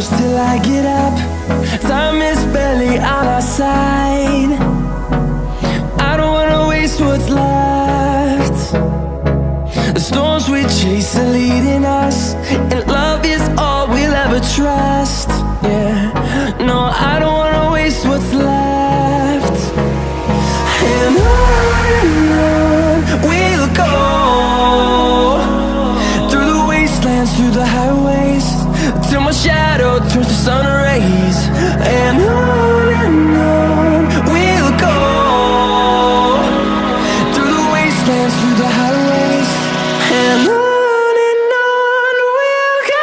close till I get up. Time is barely on our side. I don't wanna waste what's left. The storms we chase are leading us, and love is all we'll ever trust. Yeah, no, I don't wanna waste what's left. And on we'll go, through the wastelands, through the highways, till my shadow turns to sun rays. And on we'll go, through the wastelands, through the highways, and on we'll go.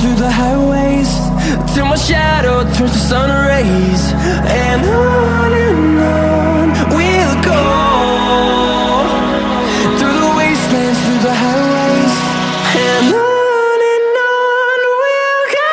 Through the highways, till my shadow turns to sun rays. And on we'll go, through the wastelands, through the highways, and on we'll go.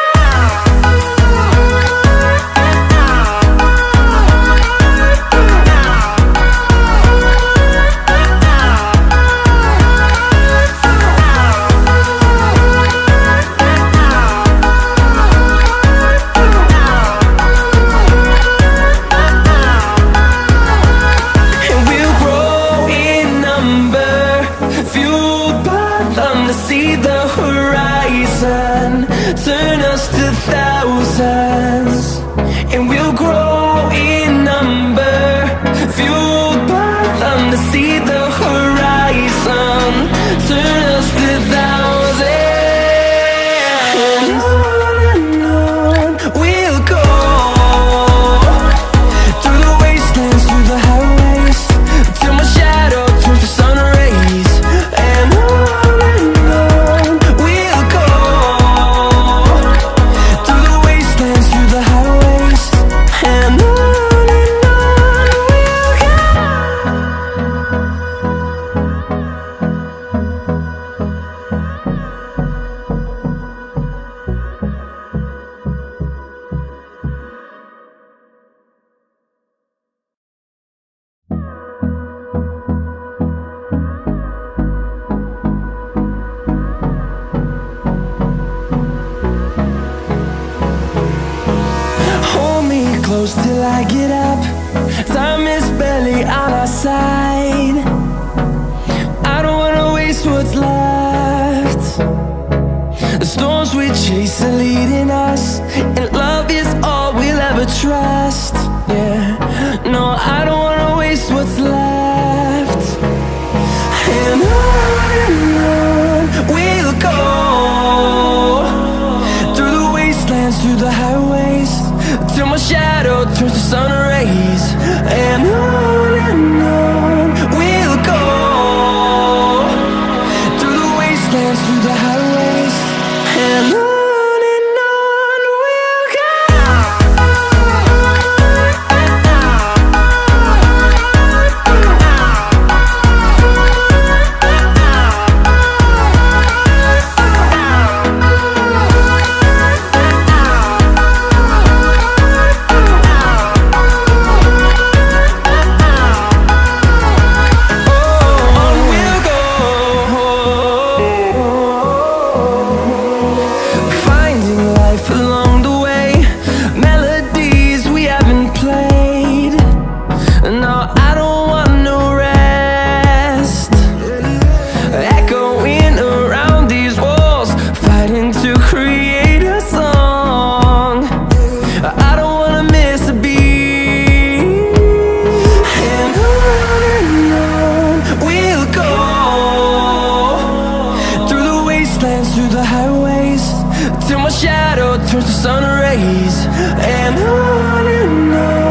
See the horizon, turn us to thousands, and we'll grow in number, fueled by them to see the horizon, turn us to thousands. And on we'll go, through the wastelands, through the highways, till my shadow turns to sun rays. And on close till I get up. Time is barely on our side. I don't wanna waste what's left. The storms we chase are leading us, and love is all we'll ever trust. Yeah, no, I don't wanna waste what's left. And on we'll go, through the wastelands, through the highways, till my shadow turns to sun rays. And on we'll go, through the wastelands, through the highways, and on we'll go. shadow turns to sun rays. And on